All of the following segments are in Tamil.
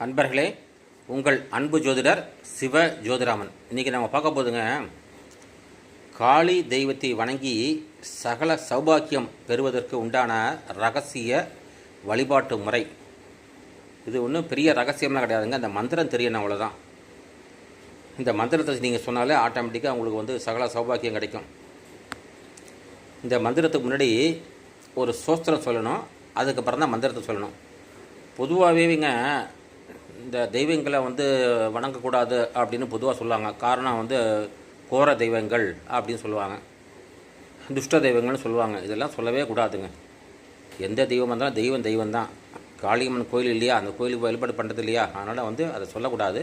அன்பர்களே, உங்கள் அன்பு ஜோதிடர் சிவ ஜோதிராமன். இன்றைக்கி நம்ம பார்க்க போதுங்க, காளி தெய்வத்தை வணங்கி சகல சௌபாக்கியம் பெறுவதற்கு உண்டான ரகசிய வழிபாட்டு முறை. இது ஒன்றும் பெரிய ரகசியம்லாம் கிடையாதுங்க. அந்த மந்திரம் தெரியணும், அவ்வளோதான். இந்த மந்திரத்தை நீங்கள் சொன்னாலே ஆட்டோமேட்டிக்காக உங்களுக்கு வந்து சகல சௌபாக்கியம் கிடைக்கும். இந்த மந்திரத்துக்கு முன்னாடி ஒரு சோஸ்திரம் சொல்லணும், அதுக்கப்புறம் தான் மந்திரத்தை சொல்லணும். பொதுவாகவேங்க இந்த தெய்வங்களை வந்து வணங்கக்கூடாது அப்படின்னு பொதுவாக சொல்லுவாங்க. காரணம் வந்து கோர தெய்வங்கள் அப்படின்னு சொல்லுவாங்க, துஷ்ட தெய்வங்கள்னு சொல்லுவாங்க. இதெல்லாம் சொல்லவே கூடாதுங்க. எந்த தெய்வம் இருந்தாலும் தெய்வம் தான். காளியம்மன் கோயில் இல்லையா, அந்த கோயிலுக்கு வழிபாடு பண்ணுறது இல்லையா, அதனால் வந்து அதை சொல்லக்கூடாது.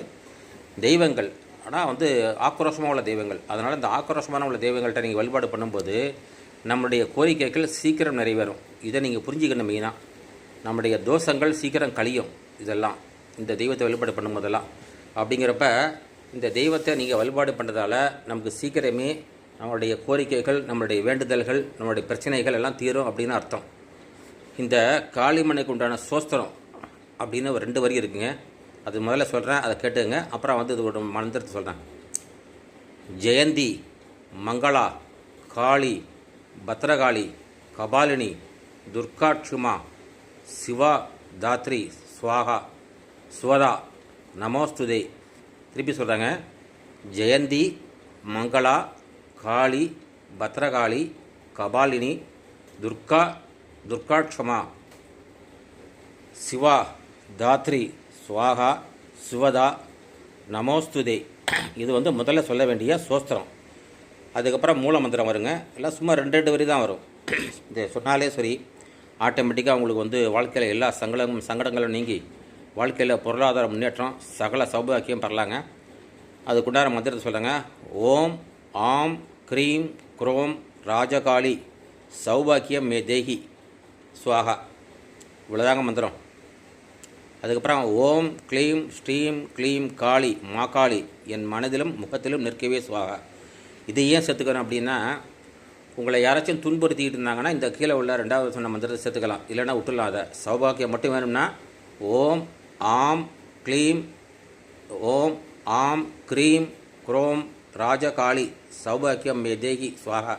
தெய்வங்கள் ஆனால் வந்து ஆக்ரோஷமாக உள்ள தெய்வங்கள். அதனால் இந்த ஆக்ரோஷமான உள்ள தெய்வங்கள்கிட்ட நீங்கள் வழிபாடு பண்ணும்போது நம்மளுடைய கோரிக்கைகள் சீக்கிரம் நிறைவேறும். இதை நீங்கள் புரிஞ்சுக்கணும். மெயினாக நம்முடைய தோஷங்கள் சீக்கிரம் கழியும். இதெல்லாம் இந்த தெய்வத்தை வழிபாடு பண்ணும்போதெல்லாம். அப்படிங்கிறப்ப இந்த தெய்வத்தை நீங்கள் வழிபாடு பண்ணுறதால நமக்கு சீக்கிரமே நம்மளுடைய கோரிக்கைகள், நம்மளுடைய வேண்டுதல்கள், நம்மளுடைய பிரச்சனைகள் எல்லாம் தீரும் அப்படின்னு அர்த்தம். இந்த காளிமனைக்கு உண்டான சோஸ்திரம் அப்படின்னு ஒரு 2 வரி இருக்குங்க. அது முதல்ல சொல்கிறேன், அதை கேட்டுங்க. அப்புறம் வந்து இது ஒரு மந்திரத்தை சொல்கிறேன். ஜெயந்தி, மங்களா, காளி, பத்ரகாளி, கபாலினி, துர்காட்சுமா, சிவா, தாத்ரி, ஸ்வாகா, ஸ்வதா, நமோஸ்துதே. திருப்பி சொல்கிறாங்க. ஜெயந்தி, மங்களா, காளி, பத்ரகாளி, கபாலினி, துர்காட்சமா, சிவா, தாத்ரி, ஸ்வாகா, சுவதா, நமோஸ்துதே. இது வந்து முதல்ல சொல்ல வேண்டிய சோஸ்திரம். அதுக்கப்புறம் மூல மந்திரம் வருங்க. எல்லாம் சும்மா 2 வரி தான் வரும். இது சொன்னாலே சரி, ஆட்டோமேட்டிக்காக உங்களுக்கு வந்து வாழ்க்கையில் எல்லா சங்கடங்களும் நீங்கி வாழ்க்கையில் பொருளாதார முன்னேற்றம், சகல சௌபாக்கியம் பெறலாங்க. அதுக்குண்டான மந்திரத்தை சொல்லுங்க. ஓம் ஆம் க்ரீம் குரோம் ராஜகாளி சௌபாக்கியம் மே தேகி ஸ்வாகா. இவ்வளோதாங்க மந்திரம். அதுக்கப்புறம் ஓம் க்ளீம் ஸ்ரீம் க்ளீம் காளி மாகாளி என் மனதிலும் முகத்திலும் நிற்கவே ஸ்வாகா. இதை ஏன் சேர்த்துக்கணும் அப்படின்னா, உங்களை யாராச்சும் துன்புறுத்திக்கிட்டு இருந்தாங்கன்னா இந்த கீழே உள்ள 2வது சொன்ன மந்திரத்தை சேர்த்துக்கலாம். இல்லைன்னா விட்டுலாம். அதை சௌபாக்கியம் மட்டும் வேணும்னா ஓம் ஆம் க்ளீம் ஓம் ஆம் க்ரீம் குரோம் ராஜகாளி சௌபாக்கியம் மே தேகி ஸ்வாகா.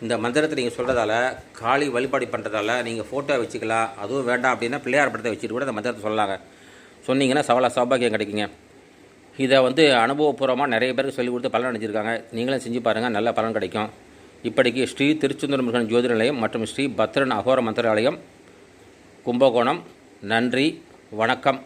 இந்த மந்திரத்தை நீங்கள் சொல்கிறதால, காளி வழிபாடு பண்ணுறதால நீங்கள் ஃபோட்டோ வச்சுக்கலாம். அதுவும் வேண்டாம் அப்படின்னா பிள்ளையார் படத்தை வச்சுட்டு கூட இந்த மந்திரத்தை சொல்லலாங்க. சொன்னீங்கன்னா சௌபாக்கியம் கிடைக்குங்க. இதை வந்து அனுபவபூர்வமாக நிறைய பேருக்கு சொல்லிக் கொடுத்து பலன் அடைஞ்சிருக்காங்க. நீங்களும் செஞ்சு பாருங்கள், நல்ல பலன் கிடைக்கும். இப்படிக்கு ஸ்ரீ திருச்செந்தூர் முருகன் ஜோதிட நிலையம் மற்றும் ஸ்ரீ பத்ரன் அகோர மந்திராலயம், கும்பகோணம். நன்றி, வணக்கம்.